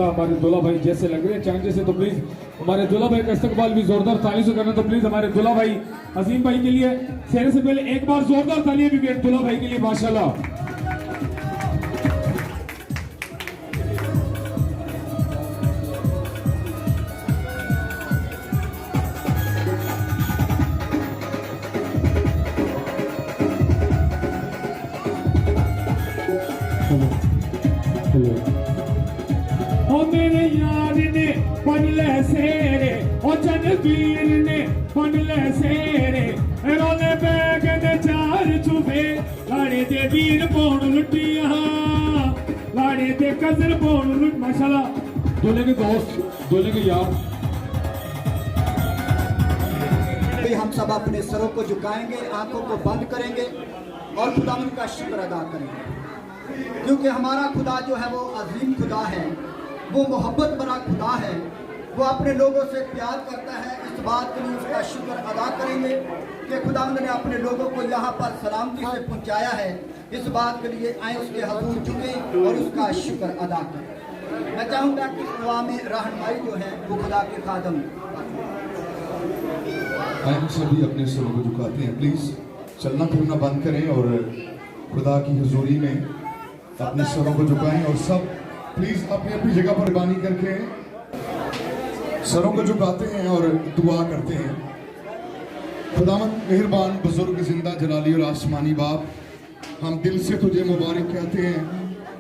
हमारे दूल्हा भाई जैसे लग रहे हैं चांद जैसे, तो प्लीज हमारे दूल्हा भाई का इस्तकबाल भी जोरदार ताली से करना। तो प्लीज हमारे दूल्हा भाई अजीम भाई के लिए सेहरे से पहले एक बार जोरदार तालियां भी दूल्हा भाई के लिए माशाल्लाह। ओ मेरे यार ने पनले सेरे, ओ चनवीर ने पनले सेरे, रोले बैग ने चार चुफे, लाड़े दे वीर पौन लुटिया, लाड़े दे कजर पौन लुट। माशाल्लाह दूल्हे के दोस्त, दूल्हे के यार। हम सब अपने सरों को झुकाएंगे, आंखों को बंद करेंगे और खुदावंद का शुक्र अदा करेंगे, क्योंकि हमारा खुदा जो है वो अजीम खुदा है, वो मोहब्बत भरा खुदा है, वो अपने लोगों से प्यार करता है। इस बात के लिए उसका शुक्र अदा करेंगे कि खुदावंद ने अपने लोगों को यहाँ पर सलामती से पहुँचाया है। इस बात के लिए आए उसके हजूर झुकें और उसका शुक्र अदा करें। मैं चाहूँगा कि दुआ में रहनुमाई जो है वो खुदा के खादम। हम सभी अपने सरों को झुकाते हैं, प्लीज चलना फिरना बंद करें और खुदा की हुजूरी में अपने सरों को झुकाएं और सब प्लीज अपनी अपनी जगह पर बानी करके सरों को झुकाते हैं और दुआ करते हैं। खुदावंद मेहरबान बुजुर्ग जिंदा जलाली और आसमानी बाप, हम दिल से तुझे मुबारक कहते हैं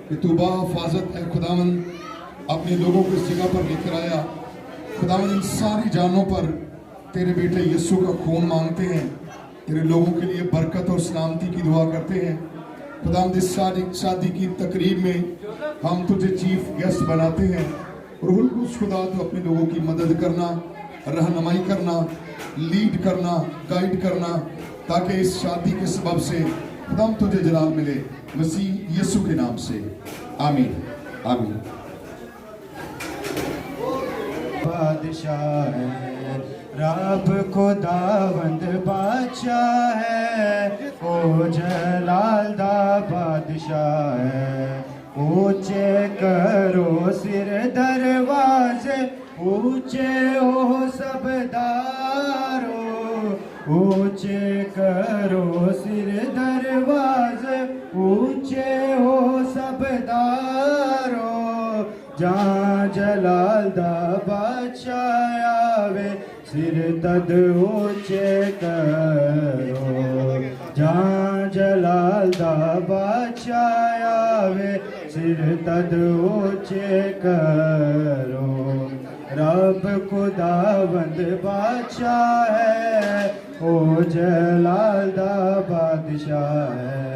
कि तू बाहिफाजत है खुदावंद, अपने लोगों को इस जगह पर लेकर आया। खुदावंद इन सारी जानों पर तेरे बेटे यीशु का खून मांगते हैं, तेरे लोगों के लिए बरकत और सलामती की दुआ करते हैं। खुदावंद इस शादी की तकरीब में हम तुझे चीफ गेस्ट बनाते हैं। रूहुल कुद्स खुदा तो अपने लोगों की मदद करना, रहनुमाई करना, लीड करना, गाइड करना, ताकि इस शादी के सबब से खुदाम तुझे जलाल मिले, मसीह यीशु के नाम से आमीन आमीन। बादशाह है रब खुदावंद बादशाह है, ओ जलाल दा बादशाह है। ऊंचे करो सिर दरवाजे, ऊंचे हो सब दारो, ऊंचे करो सिर दरवाजे, ऊंचे हो सब दारो। जहाँ जलाल दा बादशाह आवे, सिर तद ऊंचे करो। जहाँ जलाल दा बादशाह आवे, सिर तद ऊंचे करो। रब खुदावंद बादशाह है, ओ जलाल दा बादशाह है।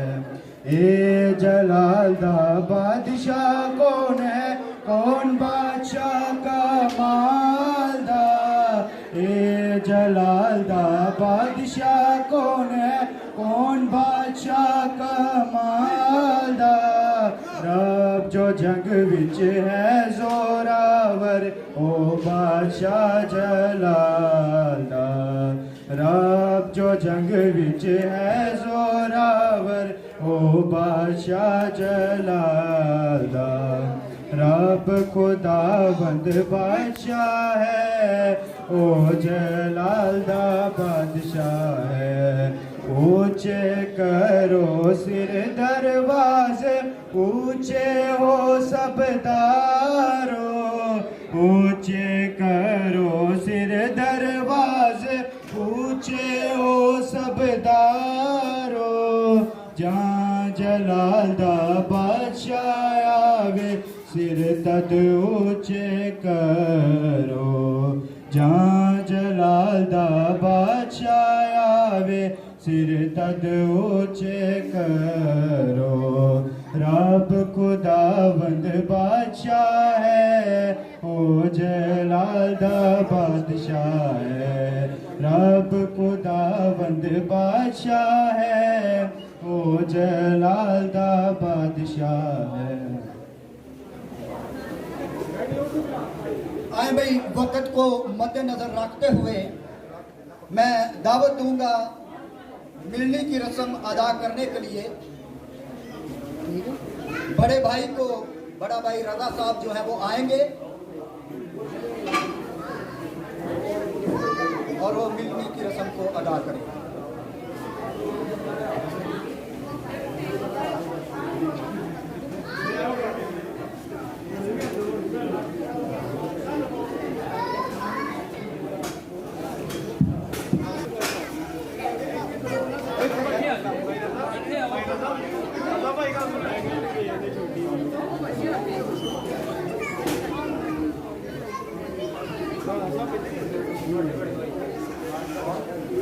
ए जलाल दा बादशाह कौन है, कौन बादशाह का मालदा। ए जलाल दा बादशाह कौन है, कौन बादशाह का मालदा। रब जो जंग विच है जोरावर, ओ बादशाह जलाल दा। रब जो जंग विच है जोरावर, ओ बादशाह जलाल दा। रब खुदावंद बादशाह है, ओ जलाल दा बादशाह है। ऊंचे करो सिर दरवाजे, ऊंचे हो सब दारो। ऊंचे करो सिर दरवाजे, ऊंचे हो सब दारो। जहाँ जलाल दा बादशाह आवे, सिर तद ऊंचे करो। जहाँ जलाल दा बादशाह आवे, सिर तद ऊंचे करो। रब खुदावंद बादशाह है, ओ जलाल दा बादशाह है। रब खुदावंद बादशाह है, ओ जलाल दा बादशाह है। आए भाई, वक्त को मद्देनजर रखते हुए मैं दावत दूंगा मिलने की रस्म अदा करने के लिए। बड़े भाई को, बड़ा भाई रजा साहब जो है वो आएंगे और वो मिलने की रस्म को अदा करेंगे।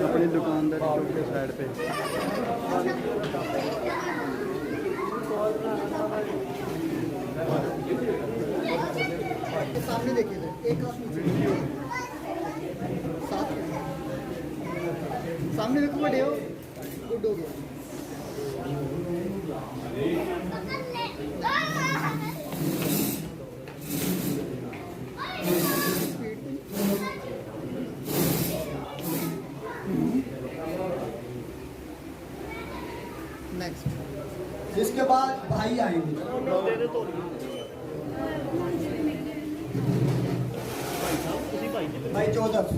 अपनी दुकानदार के साइड पे सामने देखिए, एक हाथ नीचे, सामने देखो, बड़े हो, गुड हो गया। नेक्स्ट, जिसके बाद भाई आएंगे। भाई जोधफ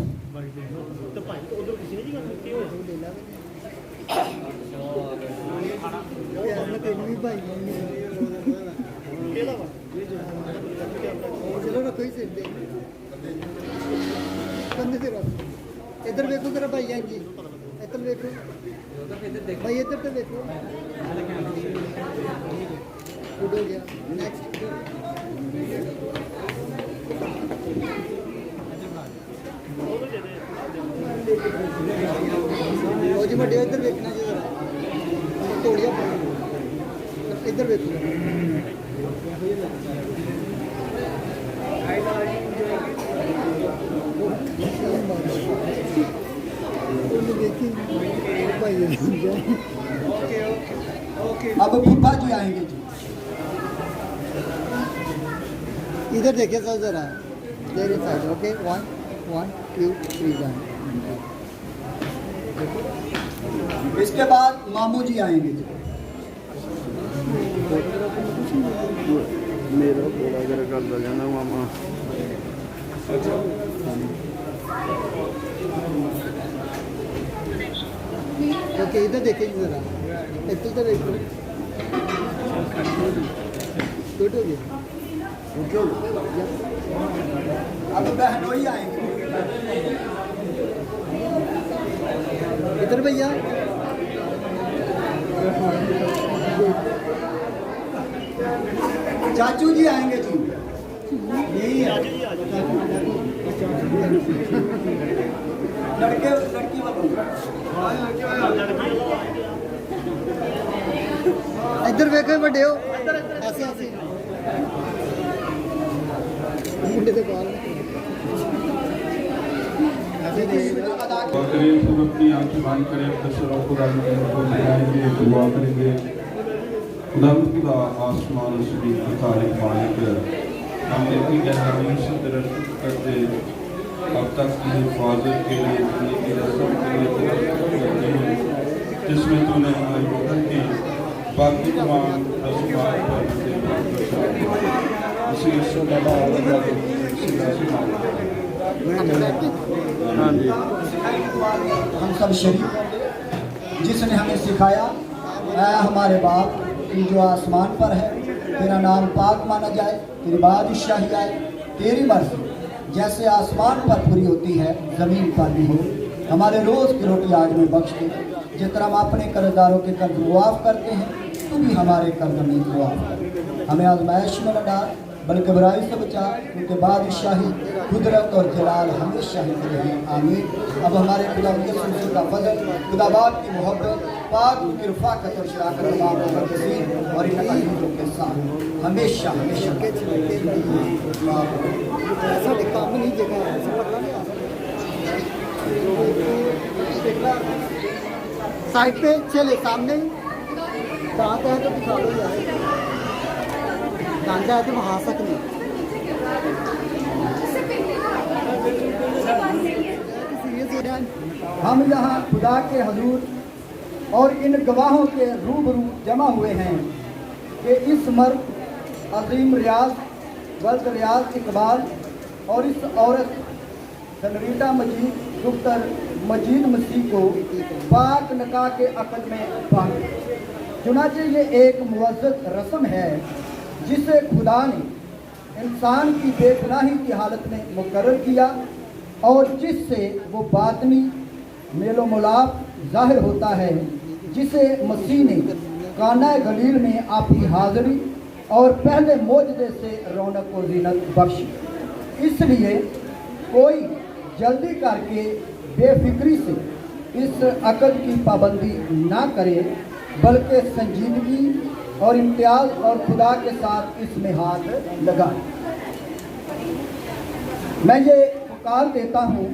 चलो रखो ही सिर दे, कंधे से रख। इधर देखो जरा भाई आएंगे, इधर देखो भाई, इधर तो देखो, गुड हो गया। नेक्स्ट, ओ जी बड़े इधर देखना जी, जरा तोड़िया इधर देखो। अब फूफा जी आएंगे जी, इधर देखिए सर जरा, देर साइड। ओके, 1 2 3 1। इसके बाद मामू जी आएंगे जी। मेरा थोड़ा अगर कर दो जाना मामा। ओके, इधर देखिए जरा, इधर तो देखो, गुड हो गया। अब बहनोई आएंगे इधर भैया, चाचू जी आएंगे जी, यही है लड़के लड़की वालों। इधर देखो बड़े हो, ऐसे ऐसे मुंडे के बाल ऐसे करें, सब अपनी आंखें बंद करें, अपने सरों को लगाएंगे, दुआ करेंगे। खुदा आसमान ज़मीन का खालिक मालिक, हमने अपनी गहराइयों से दरख्त करते अब तक की हिफाजत के लिए, अपनी की रस्म के लिए करते हैं, जिसमें तूने हमारी वतन की बाकी तमाम रस्मात पर हाँ जी, हम सब शरीक जिसने हमें सिखाया, ऐ हमारे बाप तू जो आसमान पर है, तेरा नाम पाक माना जाए, तेरी बादशाही आए, तेरी मर्जी जैसे आसमान पर पूरी होती है ज़मीन पर भी हो। हमारे रोज़ की रोटी आज में बख्श दे, जिस तरह हम अपने कर्जदारों के कर्ज मुआफ़ करते हैं, तू भी हमारे कर्ज में मुआफ़ कर। हमें आज़माइश में न डाल, बल्कि बुराई से बचा, क्योंकि बादशाही कुदरत और जलाल हमेशा ही रहे, आमीन। अब हमारे खुदा यीशु का फजल, खुदा बाप की मोहब्बत, पाक की रफ़ाक़त और शराकत और इन अज़ीज़ों के साथ हमेशा हमेशा साइड पे चले, सामने दांत है तो दिखा दो यार, दांत है तो वहाँ सकते हम यहाँ खुदा के हजूर और इन गवाहों के रूबरू जमा हुए हैं कि इस मर्द अजीम रियाज वल्द रियाज इकबाल और इस औरत सनरीटा मजीद डॉक्टर मजीद मसीह को पाक निकाह के अक़द में बांधे। चुनांचे ये एक मुअज़्ज़ज़ रस्म है जिसे खुदा ने इंसान की बेगुनाही की हालत में मुकर्रर किया और जिससे वो बातनी मेलो मुलाप ज़ाहिर होता है, जिसे मसीह ने काना गलील में आपकी हाज़िरी और पहले मोजज़े से रौनक और ज़ीनत बख्शी। इसलिए कोई जल्दी करके बेफिक्री से इस अक़द की पाबंदी ना करे, बल्कि संजीदगी और इम्तियाज़ और खुदा के साथ इसमें हाथ लगाए। मैं ये पुकार देता हूँ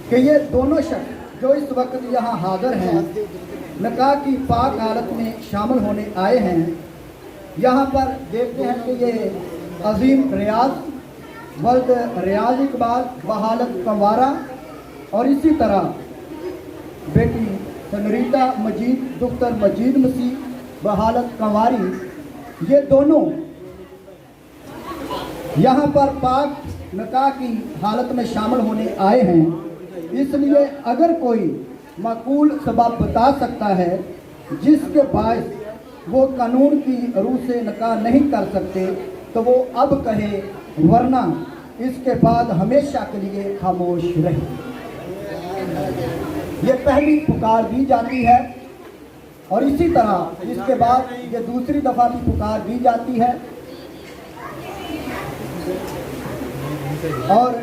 कि ये दोनों शख्स जो इस वक्त यहाँ हाज़िर हैं, निकाह की पाक हालत में शामिल होने आए हैं, यहाँ पर देखते हैं कि ये अजीम रियाज वल्द रियाज इकबाल बहालत कंवारा और इसी तरह बेटी सनरीटा मजीद डॉक्टर मजीद मसीह बहालत कंवारी, ये दोनों यहाँ पर पाक निकाह की हालत में शामिल होने आए हैं। इसलिए अगर कोई माकूल सबब बता सकता है जिसके बायस वो कानून की रूह से निकाह नहीं कर सकते, तो वो अब कहे, वरना इसके बाद हमेशा के लिए खामोश रहे। ये पहली पुकार दी जाती है और इसी तरह इसके बाद ये दूसरी दफ़ा भी पुकार दी जाती है और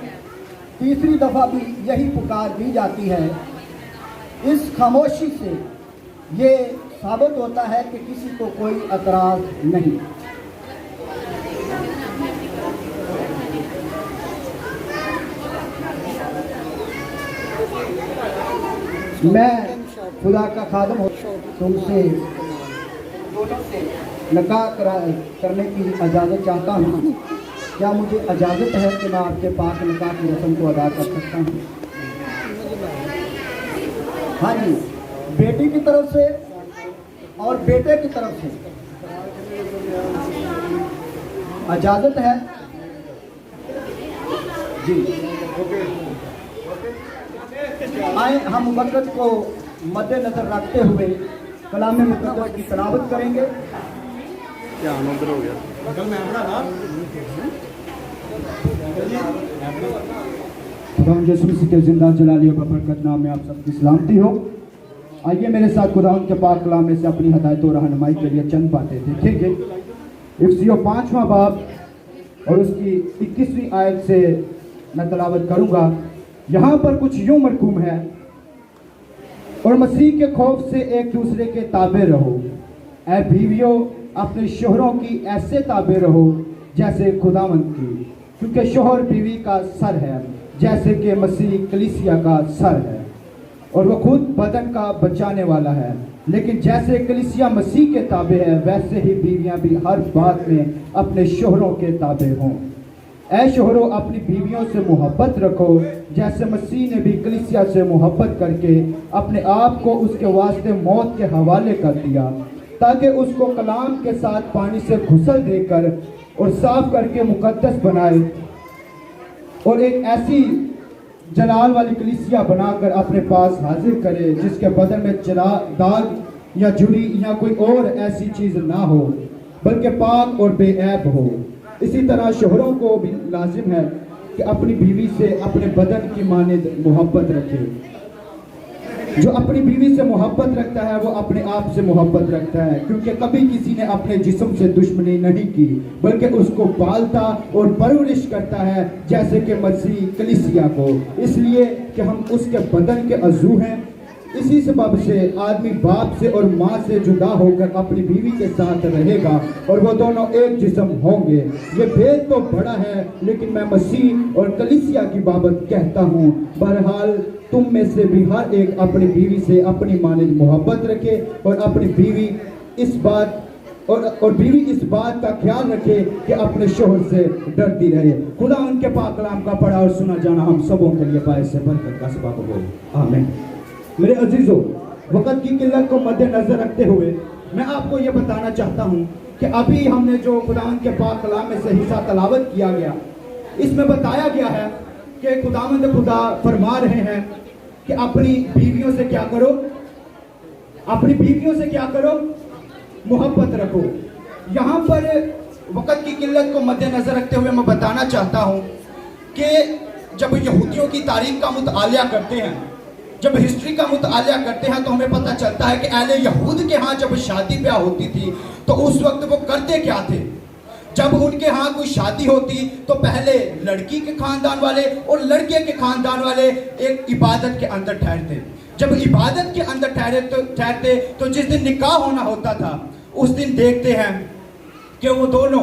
तीसरी दफ़ा भी यही पुकार दी जाती है। इस खामोशी से ये साबित होता है कि किसी को कोई एतराज़ नहीं। मैं खुदा का खादम हो, तुमसे निकाह करने की इजाज़त चाहता हूँ। क्या मुझे इजाज़त है कि मैं आपके पास निकाह की रस्म को अदा कर सकता हूँ? हाँ जी, बेटी की तरफ से और बेटे की तरफ से इजाज़त है जी। आए हम वक़्त को मद्देनज़र रखते हुए कलाम मुक़द्दस की तिलावत करेंगे। क्या उधर हो गया? खुदा यीशु मसीह के जिंदा जलाली और बरकत नाम में आप सबकी सलामती हो। आइए मेरे साथ खुदा के पाक कलाम में से अपनी हदायत और रहनुमाई के लिए चंद बातें देखेंगे। इफ्सियों 5वां बाब और उसकी 21वीं आयत से मैं तिलावत करूँगा। यहाँ पर कुछ यूँ मरकूम है, और मसीह के खौफ से एक दूसरे के ताबे रहो। ऐ बीवियों, अपने शोहरों की ऐसे ताबे रहो जैसे खुदावंद की, क्योंकि शोहर बीवी का सर है, जैसे कि मसीह कलीसिया का सर है, और वह खुद बदन का बचाने वाला है। लेकिन जैसे कलीसिया मसीह के ताबे है, वैसे ही बीवियां भी हर बात में अपने शोहरों के ताबे हों। ऐ शोहरों, अपनी बीवियों से मोहब्बत रखो, जैसे मसीह ने भी कलीसिया से मोहब्बत करके अपने आप को उसके वास्ते मौत के हवाले कर दिया, ताकि उसको कलाम के साथ पानी से घुसल देकर और साफ करके मुकद्दस बनाए, और एक ऐसी जलाल वाली कलीसिया बनाकर अपने पास हाजिर करे जिसके बदन में दाग या झुर्री या कोई और ऐसी चीज़ ना हो, बल्कि पाक और बेऐब हो। इसी तरह शोहरों को भी लाजिम है कि अपनी बीवी से अपने बदन की मानिंद मोहब्बत रखे। जो अपनी बीवी से मोहब्बत रखता है वो अपने आप से मोहब्बत रखता है, क्योंकि कभी किसी ने अपने जिस्म से दुश्मनी नहीं की, बल्कि उसको पालता और परवरिश करता है, जैसे कि मसीह कलीसिया को, इसलिए कि हम उसके बदन के अज़ू हैं। इसी सबब से आदमी बाप से और माँ से जुदा होकर अपनी बीवी के साथ रहेगा और वो दोनों एक जिस्म होंगे। ये भेद तो बड़ा है, लेकिन मैं मसीह और कलीसिया की बाबत कहता हूँ। बहरहाल तुम में से भी हर एक अपनी बीवी से अपनी मानिंद मोहब्बत रखे और अपनी बीवी इस बात और बीवी इस बात का ख्याल रखे कि अपने शोहर से डरती रहे। खुदा उनके पाक कलाम का पढ़ा और सुना जाना हम सबों के लिए बायस बरकत का सबब हो। आमीन। मेरे अजीजों, वक़्त की किल्लत को मद्देनजर रखते हुए मैं आपको ये बताना चाहता हूँ कि अभी हमने जो खुदावंद के पाक कलाम में से हिस्सा तलावत किया गया, इसमें बताया गया है कि खुदावंद खुदा फरमा रहे हैं कि अपनी बीवियों से क्या करो, अपनी बीवियों से क्या करो, मोहब्बत रखो। यहाँ पर वक़्त की किल्लत को मद्देनजर रखते हुए मैं बताना चाहता हूँ कि जब यहूदियों की तारीख का मुतालिया करते हैं, जब हिस्ट्री का मुतालिया करते हैं, तो हमें पता चलता है कि अहले यहूद के यहाँ जब शादी ब्याह होती थी तो उस वक्त वो करते क्या थे। जब उनके यहाँ कोई शादी होती तो पहले लड़की के खानदान वाले और लड़के के खानदान वाले एक इबादत के अंदर ठहरते। जब इबादत के अंदर ठहरते तो जिस दिन निकाह होना होता था उस दिन देखते हैं कि वो दोनों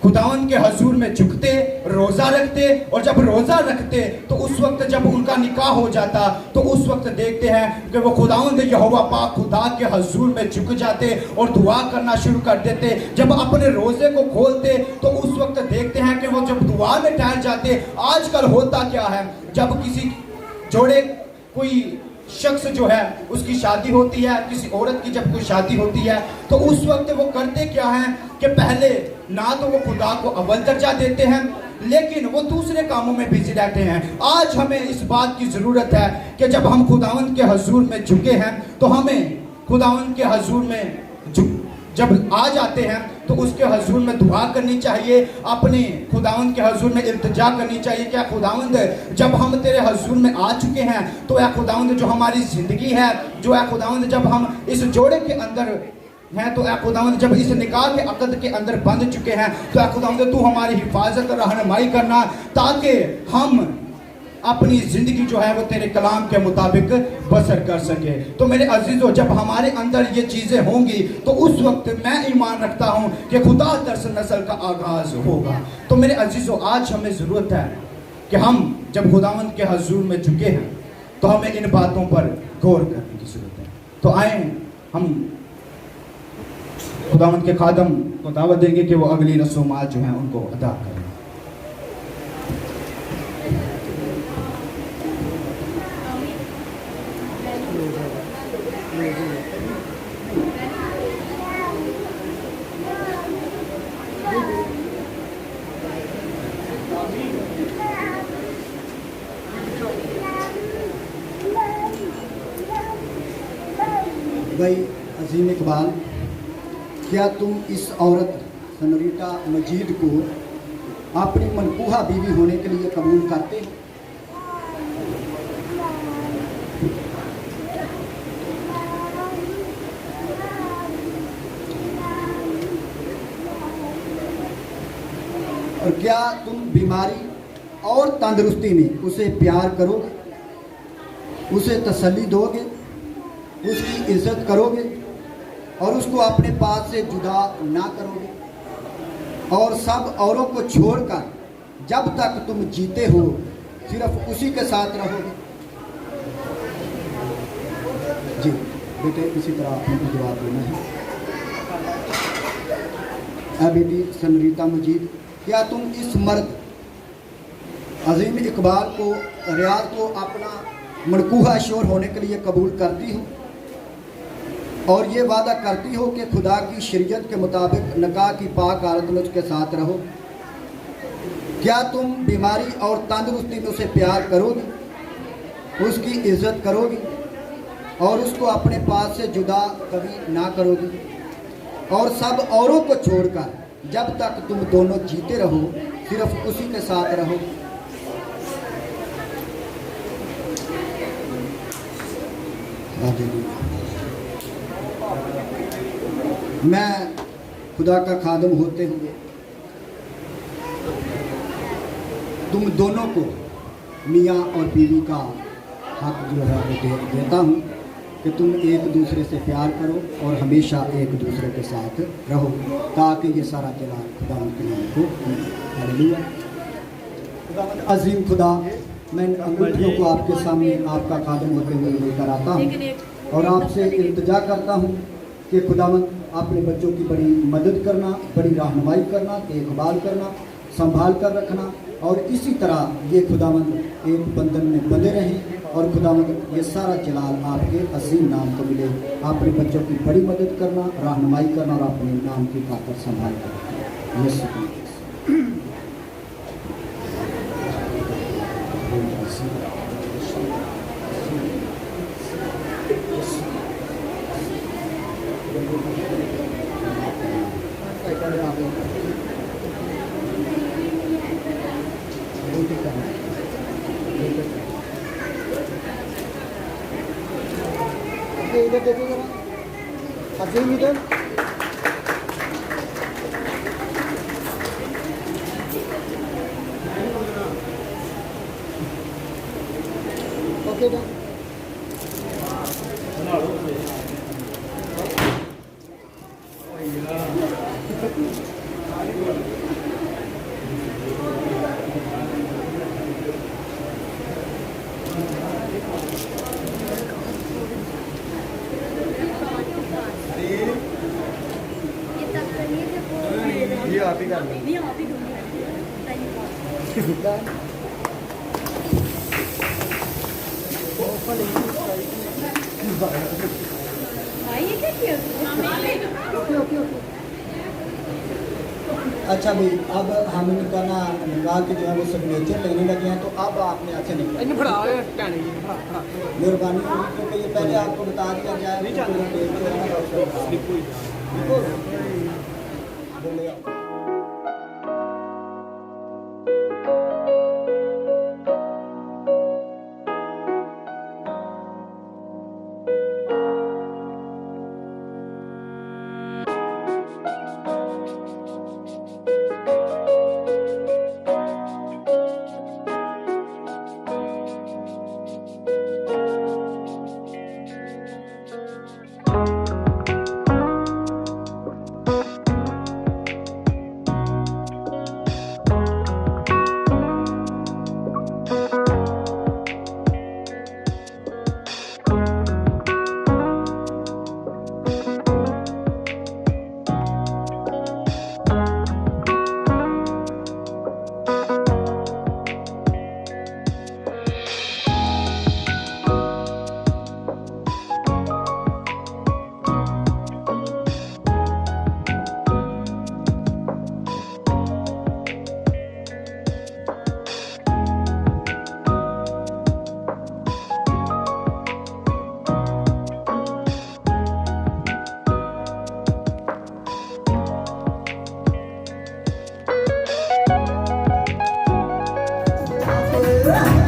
खुदावंद के हजूर में झुकते, रोज़ा रखते, और जब रोज़ा रखते तो उस वक्त जब उनका निकाह हो जाता तो उस वक्त देखते हैं कि वो खुदावंद यहोवा पाक खुदा के हजूर में झुक जाते और दुआ करना शुरू कर देते। जब अपने रोज़े को खोलते तो उस वक्त देखते हैं कि वो जब दुआ में ठहर जाते। आजकल होता क्या है, जब किसी जोड़े कोई शख्स जो है उसकी शादी होती है, किसी औरत की जब कोई शादी होती है तो उस वक्त वो करते क्या हैं कि पहले ना तो वो खुदा को अव्वल दर्जा देते हैं, लेकिन वो दूसरे कामों में बिजी रहते हैं। आज हमें इस बात की ज़रूरत है कि जब हम खुदावंद के हजूर में झुके हैं तो हमें खुदावंद के हजूर में जब आ जाते हैं तो उसके हजूर में दुआ करनी चाहिए, अपने खुदावंद के हजूर में इल्तिजा करनी चाहिए। क्या खुदावंद, जब हम तेरे हजूर में आ चुके हैं तो या खुदावंद जो हमारी ज़िंदगी है, जो है खुदावंद जब हम इस जोड़े के अंदर हैं, तो या खुदावंद जब इस निकाह के अक़द के अंदर बंध चुके हैं तो या खुदावंद तू हमारी हिफाजत और रहनुमाई करना, ताकि हम अपनी ज़िंदगी जो है वो तेरे कलाम के मुताबिक बसर कर सके। तो मेरे अजीज़ों, जब हमारे अंदर ये चीज़ें होंगी तो उस वक्त मैं ईमान रखता हूँ कि खुदा दरस नस्ल का आगाज़ होगा। तो मेरे अजीज़ों, आज हमें ज़रूरत है कि हम जब खुदावंद के हजूर में झुके हैं तो हमें इन बातों पर गौर करने की ज़रूरत है। तो आए हम खुदावंद के खादम को दावत देंगे कि वो अगली रसूमात जो हैं उनको अदा करें। भाई अजीम इकबाल, क्या तुम इस औरत सनरीटा मजीद को अपनी मनकूहा बीवी होने के लिए कबूल करते हो? और क्या तुम बीमारी और तंदुरुस्ती में उसे प्यार करोगे, उसे तसल्ली दोगे, उसकी इज्जत करोगे और उसको अपने पास से जुदा ना करोगे, और सब औरों को छोड़कर जब तक तुम जीते हो सिर्फ उसी के साथ रहोगे? जी बेटे, इसी तरह आपने को जवाब देना है। बेटी सनरीता मजीद, क्या तुम इस मर्द अजीम इकबाल को, रियाज को अपना मनकूहा शोर होने के लिए कबूल करती हो और ये वादा करती हो कि खुदा की शरीयत के मुताबिक निकाह की पाक हालत में उसके साथ रहो? क्या तुम बीमारी और तंदुरुस्ती में उसे प्यार करोगी, उसकी इज्जत करोगी और उसको अपने पास से जुदा कभी ना करोगी, और सब औरों को छोड़कर जब तक तुम दोनों जीते रहो सिर्फ उसी के साथ रहो? मैं खुदा का खादम होते हुए तुम दोनों को मियाँ और बीवी का हक जो है वो देता हूँ कि तुम एक दूसरे से प्यार करो और हमेशा एक दूसरे के साथ रहो, ताकि ये सारा जलाल खुदा के नाम को हालेलुया। अजीम खुदा, मैं अंगूठियों को आपके सामने आपका खादम होते हुए लेकर आता हूँ और आपसे इल्तिजा करता हूँ कि खुदावंद अपने बच्चों की बड़ी मदद करना, बड़ी रहनुमाई करना, देखभाल करना, संभाल कर रखना, और इसी तरह ये खुदावंद एक बंधन में बंधे रहें और खुदावंद ये सारा जलाल आपके असीम नाम को मिले। अपने बच्चों की बड़ी मदद करना, रहनुमाई करना और अपने नाम की खातिर संभाल करना। यीशु की इधर देखो जरा, अजीम इधर। Okay done. ये आप ही कर लो। नहीं आप ही दूंगी। भाई ये क्या किया? Okay okay okay. अच्छा भाई, अब हम इनका ना निकाल के जो है वो सिग्नेचर लेने लगे हैं, तो अब आपने अच्छे नहीं मेहरबानी होगी, क्योंकि ये पहले आपको बता दिया गया है। बोले आप। Yeah.